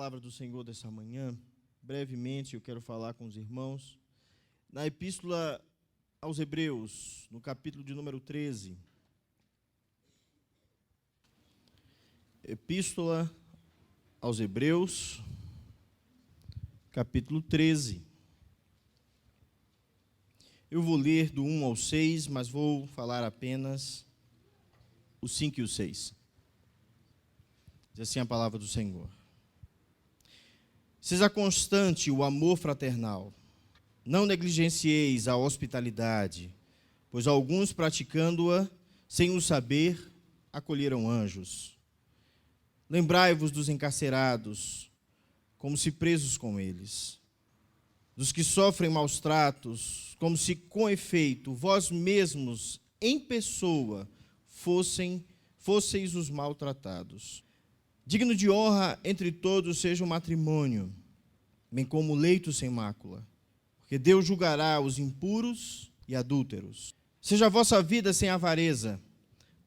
palavra do Senhor dessa manhã, brevemente eu quero falar com os irmãos, na Epístola aos Hebreus, no capítulo de número 13. Epístola aos Hebreus, capítulo 13. Eu vou ler do 1 ao 6, mas vou falar apenas os 5 e o 6. Diz assim a palavra do Senhor. Seja constante o amor fraternal. Não negligencieis a hospitalidade, pois alguns, praticando-a, sem o saber, acolheram anjos. Lembrai-vos dos encarcerados, como se presos com eles, dos que sofrem maus tratos, como se, com efeito, vós mesmos, em pessoa, fosseis os maltratados. Digno de honra entre todos seja o matrimônio, bem como o leito sem mácula, porque Deus julgará os impuros e adúlteros. Seja a vossa vida sem avareza,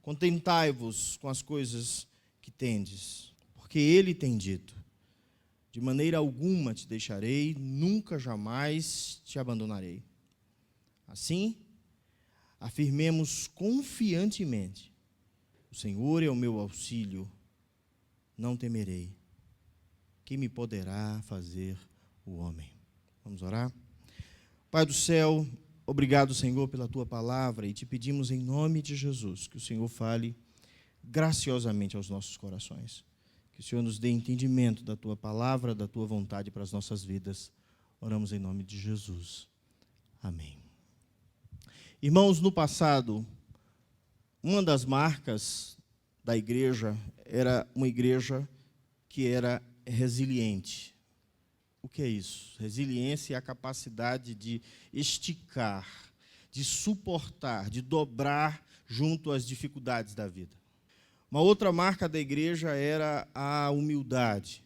contentai-vos com as coisas que tendes, porque Ele tem dito, de maneira alguma te deixarei, nunca jamais te abandonarei. Assim, afirmemos confiantemente, o Senhor é o meu auxílio, não temerei. Quem me poderá fazer o homem? Vamos orar? Pai do céu, obrigado, Senhor, pela Tua palavra, e te pedimos em nome de Jesus que o Senhor fale graciosamente aos nossos corações. Que o Senhor nos dê entendimento da Tua palavra, da Tua vontade para as nossas vidas. Oramos em nome de Jesus. Amém. Irmãos, no passado, uma das marcas da igreja era uma igreja que era resiliente. O que é isso? Resiliência é a capacidade de esticar, de suportar, de dobrar junto às dificuldades da vida. Uma outra marca da igreja era a humildade,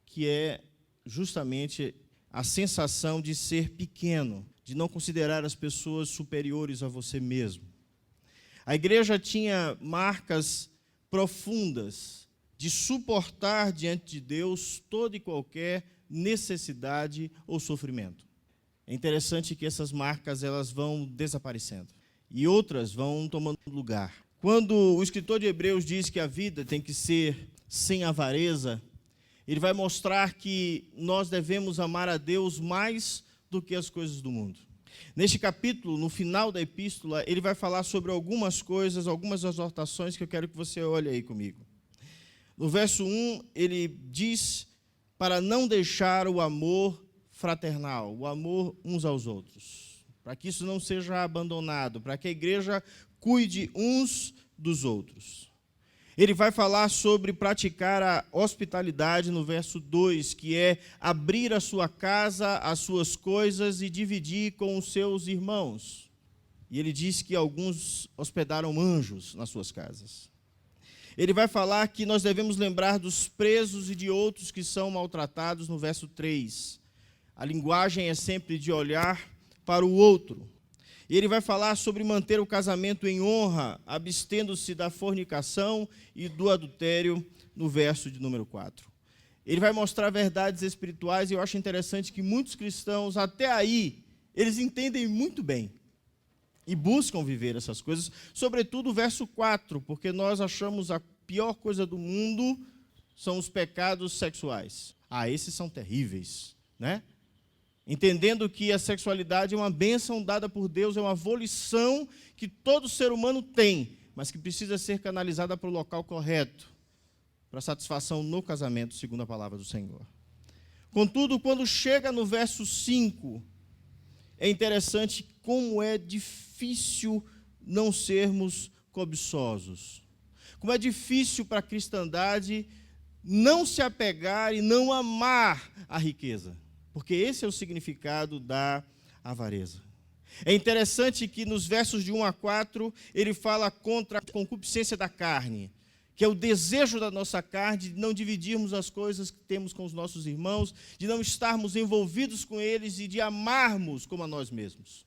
que é justamente a sensação de ser pequeno, de não considerar as pessoas superiores a você mesmo. A igreja tinha marcas profundas de suportar diante de Deus toda e qualquer necessidade ou sofrimento. É interessante que essas marcas elas vão desaparecendo e outras vão tomando lugar. Quando o escritor de Hebreus diz que a vida tem que ser sem avareza, ele vai mostrar que nós devemos amar a Deus mais do que as coisas do mundo. Neste capítulo, no final da epístola, ele vai falar sobre algumas coisas, algumas exortações que eu quero que você olhe aí comigo. No verso 1, ele diz para não deixar o amor fraternal, o amor uns aos outros, para que isso não seja abandonado, para que a igreja cuide uns dos outros. Ele vai falar sobre praticar a hospitalidade no verso 2, que é abrir a sua casa, as suas coisas e dividir com os seus irmãos. E ele diz que alguns hospedaram anjos nas suas casas. Ele vai falar que nós devemos lembrar dos presos e de outros que são maltratados no verso 3. A linguagem é sempre de olhar para o outro. E ele vai falar sobre manter o casamento em honra, abstendo-se da fornicação e do adultério, no verso de número 4. Ele vai mostrar verdades espirituais, e eu acho interessante que muitos cristãos, até aí, eles entendem muito bem e buscam viver essas coisas, sobretudo o verso 4, porque nós achamos a pior coisa do mundo são os pecados sexuais. Esses são terríveis, né? Entendendo que a sexualidade é uma bênção dada por Deus, é uma volição que todo ser humano tem, mas que precisa ser canalizada para o local correto, para satisfação no casamento, segundo a palavra do Senhor. Contudo, quando chega no verso 5, é interessante como é difícil não sermos cobiçosos. Como é difícil para a cristandade não se apegar e não amar a riqueza. Porque esse é o significado da avareza. É interessante que nos versos de 1 a 4, ele fala contra a concupiscência da carne, que é o desejo da nossa carne de não dividirmos as coisas que temos com os nossos irmãos, de não estarmos envolvidos com eles e de amarmos como a nós mesmos.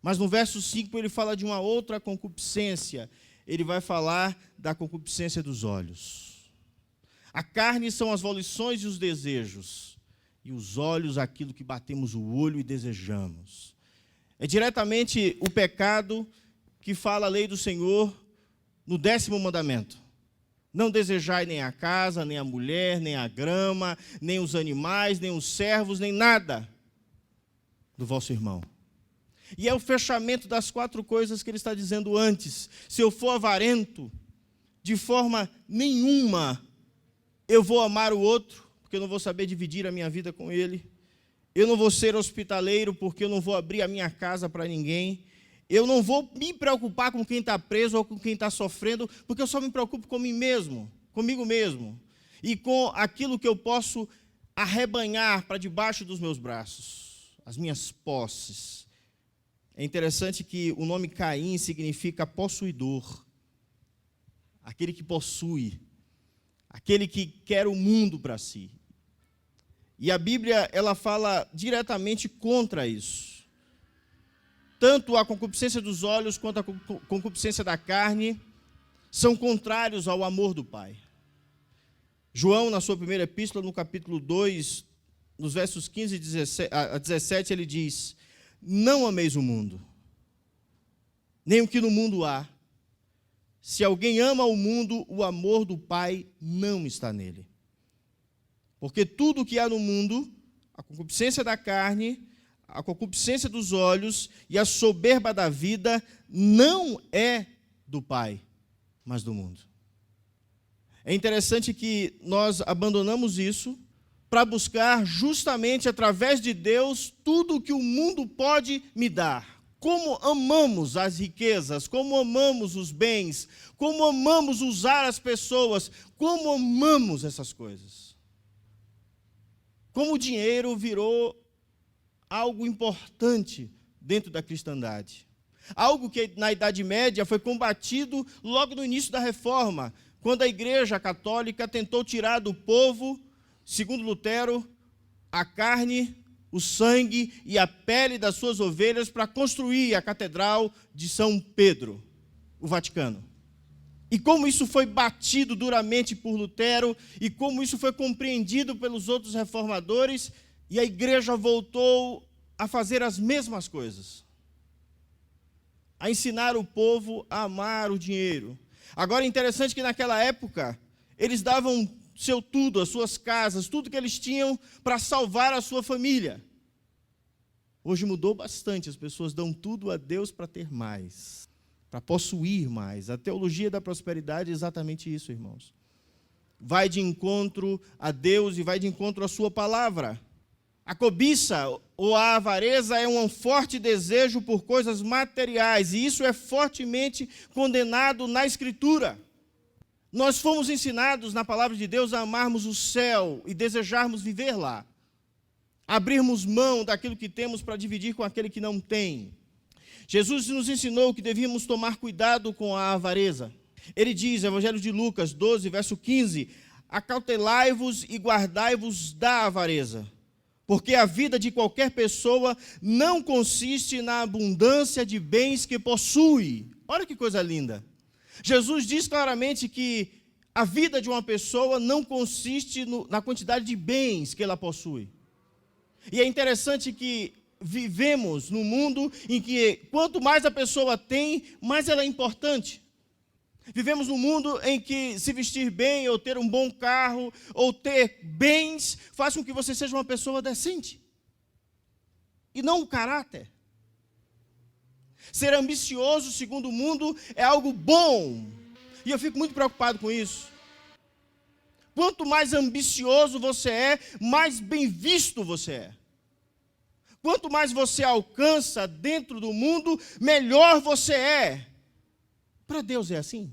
Mas no verso 5 ele fala de uma outra concupiscência. Ele vai falar da concupiscência dos olhos. A carne são as volições e os desejos, e os olhos aquilo que batemos o olho e desejamos. É diretamente o pecado que fala a lei do Senhor no 10º mandamento. Não desejai nem a casa, nem a mulher, nem a grama, nem os animais, nem os servos, nem nada do vosso irmão. E é o fechamento das 4 coisas que ele está dizendo antes. Se eu for avarento, de forma nenhuma eu vou amar o outro, porque eu não vou saber dividir a minha vida com ele. Eu não vou ser hospitaleiro, porque eu não vou abrir a minha casa para ninguém. Eu não vou me preocupar com quem está preso ou com quem está sofrendo, porque eu só me preocupo comigo mesmo, e com aquilo que eu posso arrebanhar para debaixo dos meus braços, as minhas posses. É interessante que o nome Caim significa possuidor, aquele que possui, aquele que quer o mundo para si. E a Bíblia, ela fala diretamente contra isso. Tanto a concupiscência dos olhos quanto a concupiscência da carne são contrários ao amor do Pai. João, na sua primeira epístola, no capítulo 2, nos versos 15 a 17, ele diz: não ameis o mundo, nem o que no mundo há. Se alguém ama o mundo, o amor do Pai não está nele. Porque tudo o que há no mundo, a concupiscência da carne, a concupiscência dos olhos e a soberba da vida, não é do Pai, mas do mundo. É interessante que nós abandonamos isso para buscar justamente através de Deus tudo o que o mundo pode me dar. Como amamos as riquezas, como amamos os bens, como amamos usar as pessoas, como amamos essas coisas. Como o dinheiro virou algo importante dentro da cristandade. Algo que na Idade Média foi combatido logo no início da Reforma, quando a Igreja Católica tentou tirar do povo, segundo Lutero, a carne, o sangue e a pele das suas ovelhas para construir a Catedral de São Pedro, o Vaticano. E como isso foi batido duramente por Lutero, e como isso foi compreendido pelos outros reformadores, e a igreja voltou a fazer as mesmas coisas. A ensinar o povo a amar o dinheiro. Agora é interessante que naquela época, eles davam seu tudo, as suas casas, tudo que eles tinham para salvar a sua família. Hoje mudou bastante, as pessoas dão tudo a Deus para ter mais, para possuir mais. A teologia da prosperidade é exatamente isso, irmãos. Vai de encontro a Deus e vai de encontro à sua palavra. A cobiça ou a avareza é um forte desejo por coisas materiais, e isso é fortemente condenado na Escritura. Nós fomos ensinados na palavra de Deus a amarmos o céu e desejarmos viver lá. Abrirmos mão daquilo que temos para dividir com aquele que não tem. Jesus nos ensinou que devíamos tomar cuidado com a avareza. Ele diz, Evangelho de Lucas 12, verso 15, acautelai-vos e guardai-vos da avareza, porque a vida de qualquer pessoa não consiste na abundância de bens que possui. Olha que coisa linda. Jesus diz claramente que a vida de uma pessoa não consiste na quantidade de bens que ela possui. E é interessante que vivemos num mundo em que quanto mais a pessoa tem, mais ela é importante. Vivemos num mundo em que se vestir bem, ou ter um bom carro, ou ter bens, faz com que você seja uma pessoa decente. E não o caráter. Ser ambicioso, segundo o mundo, é algo bom. E eu fico muito preocupado com isso. Quanto mais ambicioso você é, mais bem visto você é. Quanto mais você alcança dentro do mundo, melhor você é. Para Deus é assim?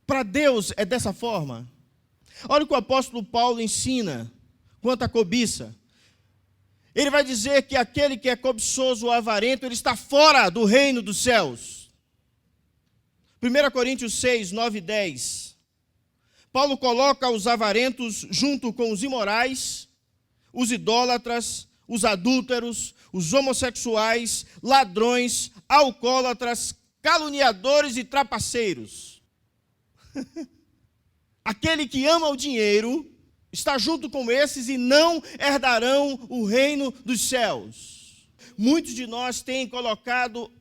Para Deus é dessa forma? Olha o que o apóstolo Paulo ensina quanto à cobiça. Ele vai dizer que aquele que é cobiçoso ou avarento, ele está fora do reino dos céus. 1 Coríntios 6, 9 e 10. Paulo coloca os avarentos junto com os imorais, os idólatras, os adúlteros, os homossexuais, ladrões, alcoólatras, caluniadores e trapaceiros. Aquele que ama o dinheiro está junto com esses e não herdarão o reino dos céus. Muitos de nós têm colocado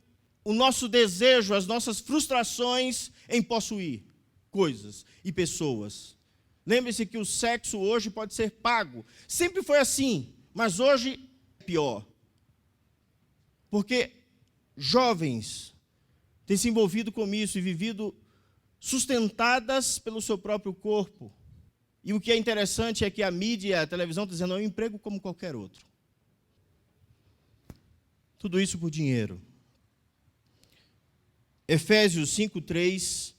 o nosso desejo, as nossas frustrações em possuir coisas e pessoas. Lembre-se que o sexo hoje pode ser pago. Sempre foi assim, mas hoje é pior. Porque jovens têm se envolvido com isso e vivido sustentadas pelo seu próprio corpo. E o que é interessante é que a mídia e a televisão estão dizendo, é um emprego como qualquer outro. Tudo isso por dinheiro. Efésios 5:3,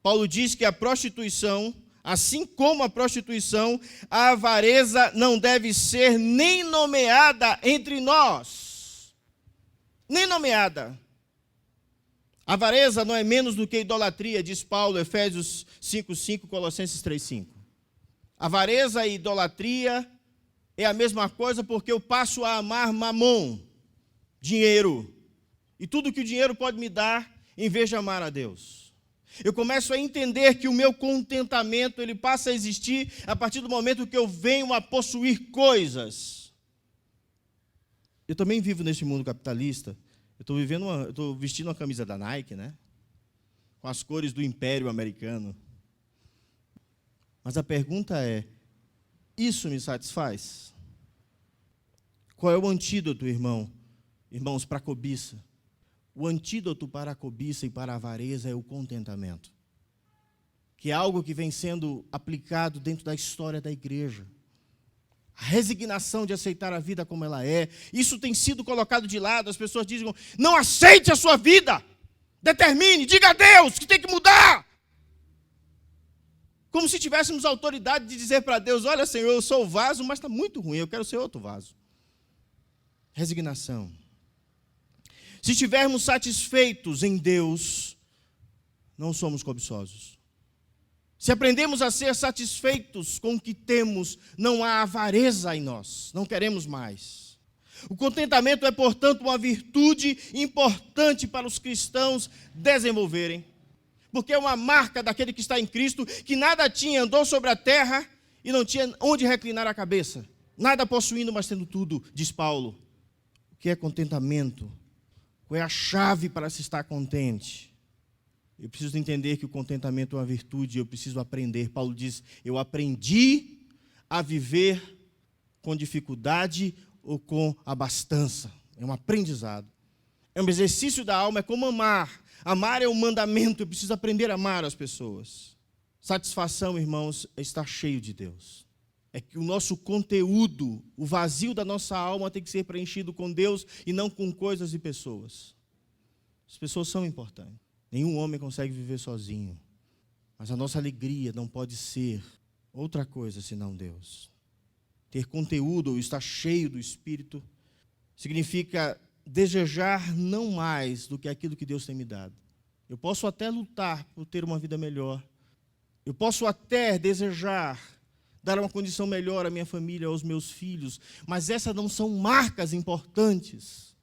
Paulo diz que a prostituição, assim como a prostituição, a avareza não deve ser nem nomeada entre nós. Nem nomeada. A avareza não é menos do que idolatria, diz Paulo, Efésios 5:5, Colossenses 3:5. Avareza e idolatria é a mesma coisa porque eu passo a amar mamon, dinheiro, e tudo que o dinheiro pode me dar, em vez de amar a Deus. Eu começo a entender que o meu contentamento ele passa a existir a partir do momento que eu venho a possuir coisas. Eu também vivo neste mundo capitalista. Eu estou vestindo uma camisa da Nike, né? Com as cores do Império Americano. Mas a pergunta é, isso me satisfaz? Qual é o antídoto, irmãos, para a cobiça? O antídoto para a cobiça e para a avareza é o contentamento. Que é algo que vem sendo aplicado dentro da história da igreja. A resignação de aceitar a vida como ela é. Isso tem sido colocado de lado. As pessoas dizem, não aceite a sua vida. Determine, diga a Deus que tem que mudar. Como se tivéssemos autoridade de dizer para Deus, olha Senhor, eu sou o vaso, mas está muito ruim, eu quero ser outro vaso. Resignação. Se estivermos satisfeitos em Deus, não somos cobiçosos. Se aprendemos a ser satisfeitos com o que temos, não há avareza em nós, não queremos mais. O contentamento é, portanto, uma virtude importante para os cristãos desenvolverem, porque é uma marca daquele que está em Cristo, que nada tinha, andou sobre a terra e não tinha onde reclinar a cabeça. Nada possuindo, mas tendo tudo, diz Paulo. O que é contentamento? Qual é a chave para se estar contente? Eu preciso entender que o contentamento é uma virtude, eu preciso aprender. Paulo diz, eu aprendi a viver com dificuldade ou com abastança. É um aprendizado. É um exercício da alma, é como amar. Amar é um mandamento, eu preciso aprender a amar as pessoas. Satisfação, irmãos, é estar cheio de Deus. É que o nosso conteúdo, o vazio da nossa alma tem que ser preenchido com Deus e não com coisas e pessoas. As pessoas são importantes. Nenhum homem consegue viver sozinho. Mas a nossa alegria não pode ser outra coisa senão Deus. Ter conteúdo ou estar cheio do Espírito significa desejar não mais do que aquilo que Deus tem me dado. Eu posso até lutar por ter uma vida melhor. Eu posso até desejar dar uma condição melhor à minha família, aos meus filhos, mas essas não são marcas importantes,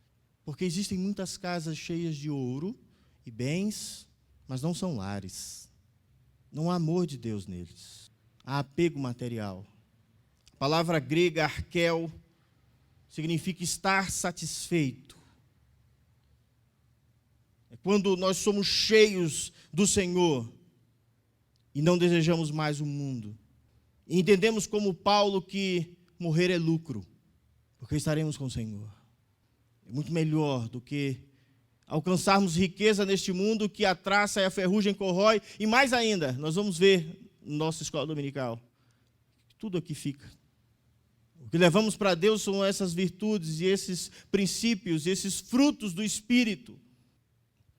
porque existem muitas casas cheias de ouro e bens, mas não são lares. Não há amor de Deus neles. Há apego material. A palavra grega arkel significa estar satisfeito. É quando nós somos cheios do Senhor e não desejamos mais o mundo. E entendemos como Paulo que morrer é lucro, porque estaremos com o Senhor. É muito melhor do que alcançarmos riqueza neste mundo que a traça e a ferrugem corrói. E mais ainda, nós vamos ver na nossa escola dominical, tudo aqui fica. O que levamos para Deus são essas virtudes e esses princípios, esses frutos do Espírito.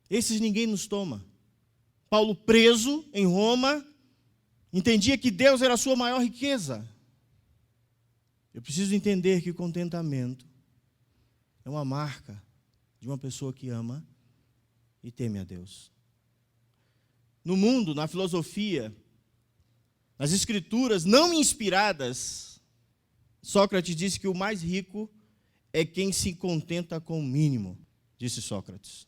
Esses ninguém nos toma. Paulo, preso em Roma, entendia que Deus era a sua maior riqueza. Eu preciso entender que o contentamento é uma marca de uma pessoa que ama e teme a Deus. No mundo, na filosofia, nas escrituras não inspiradas, Sócrates disse que o mais rico é quem se contenta com o mínimo, disse Sócrates.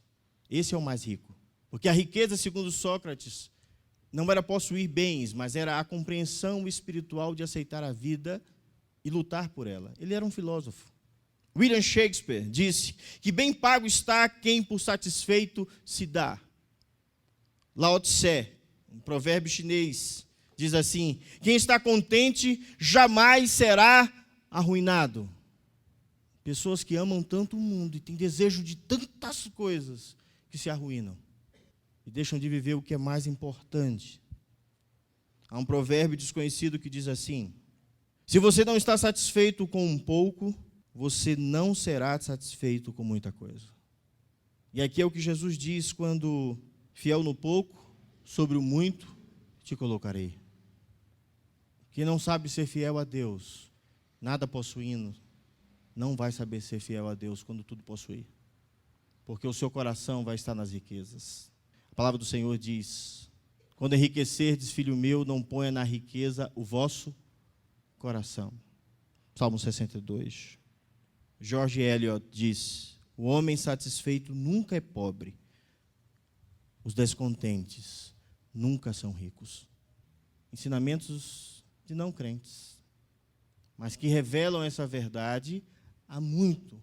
Esse é o mais rico. Porque a riqueza, segundo Sócrates, não era possuir bens, mas era a compreensão espiritual de aceitar a vida e lutar por ela. Ele era um filósofo. William Shakespeare disse que bem pago está quem por satisfeito se dá. Lao Tse, um provérbio chinês, diz assim: quem está contente jamais será arruinado. Pessoas que amam tanto o mundo e têm desejo de tantas coisas que se arruinam e deixam de viver o que é mais importante. Há um provérbio desconhecido que diz assim: se você não está satisfeito com um pouco, você não será satisfeito com muita coisa. E aqui é o que Jesus diz quando: fiel no pouco, sobre o muito te colocarei. Quem não sabe ser fiel a Deus, nada possuindo, não vai saber ser fiel a Deus quando tudo possuir. Porque o seu coração vai estar nas riquezas. A palavra do Senhor diz: quando enriquecerdes, filho meu, não ponha na riqueza o vosso coração. Salmo 62. George Eliot diz: o homem satisfeito nunca é pobre. Os descontentes nunca são ricos. Ensinamentos de não crentes, mas que revelam essa verdade há muito.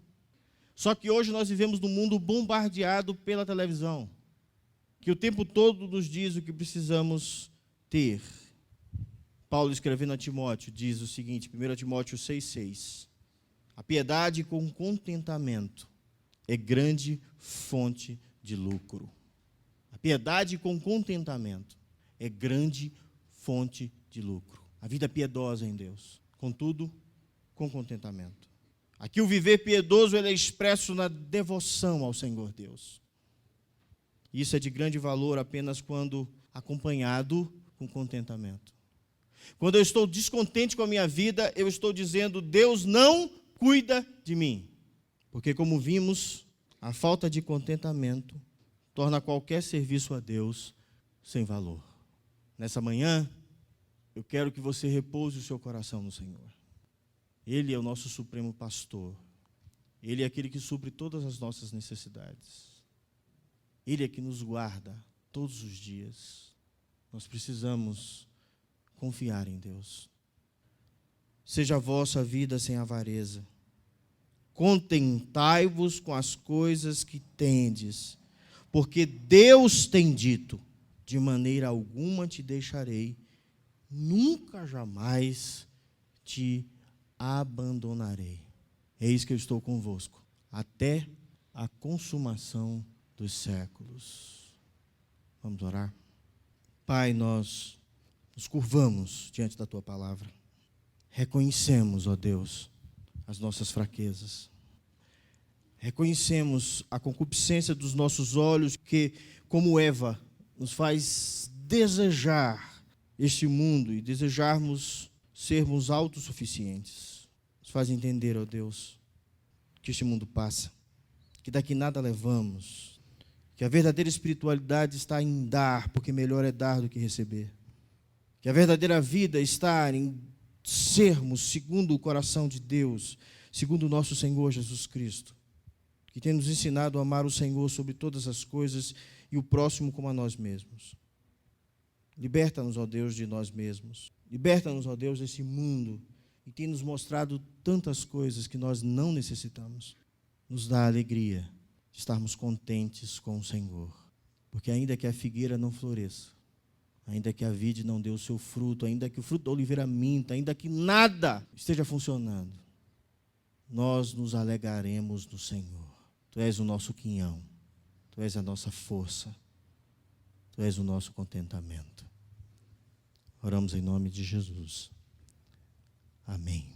Só que hoje nós vivemos num mundo bombardeado pela televisão, que o tempo todo nos diz o que precisamos ter. Paulo, escrevendo a Timóteo, diz o seguinte, 1 Timóteo 6,6: a piedade com contentamento é grande fonte de lucro. A piedade com contentamento é grande fonte de lucro. A vida piedosa em Deus, contudo, com contentamento. Aqui o viver piedoso ele é expresso na devoção ao Senhor Deus. Isso é de grande valor apenas quando acompanhado com contentamento. Quando eu estou descontente com a minha vida, eu estou dizendo: Deus não cuida de mim. Porque, como vimos, a falta de contentamento torna qualquer serviço a Deus sem valor. Nessa manhã, eu quero que você repouse o seu coração no Senhor. Ele é o nosso supremo pastor. Ele é aquele que supre todas as nossas necessidades. Ele é que nos guarda todos os dias. Nós precisamos confiar em Deus. Seja a vossa vida sem avareza. Contentai-vos com as coisas que tendes, porque Deus tem dito: de maneira alguma te deixarei, nunca jamais te abandonarei. Eis que eu estou convosco, até a consumação dos séculos. Vamos orar? Pai, nós nos curvamos diante da Tua palavra. Reconhecemos, ó Deus, as nossas fraquezas. Reconhecemos a concupiscência dos nossos olhos que, como Eva, nos faz desejar este mundo e desejarmos sermos autossuficientes. Nos faz entender, ó Deus, que este mundo passa, que daqui nada levamos, que a verdadeira espiritualidade está em dar, porque melhor é dar do que receber. Que a verdadeira vida está em sermos segundo o coração de Deus, segundo o nosso Senhor Jesus Cristo, que tem nos ensinado a amar o Senhor sobre todas as coisas e o próximo como a nós mesmos. Liberta-nos, ó Deus, de nós mesmos. Liberta-nos, ó Deus, desse mundo e tem nos mostrado tantas coisas que nós não necessitamos. Nos dá alegria de estarmos contentes com o Senhor, porque ainda que a figueira não floresça, ainda que a vide não dê o seu fruto, ainda que o fruto da oliveira minta, ainda que nada esteja funcionando, nós nos alegraremos no Senhor. Tu és o nosso quinhão, Tu és a nossa força, Tu és o nosso contentamento. Oramos em nome de Jesus. Amém.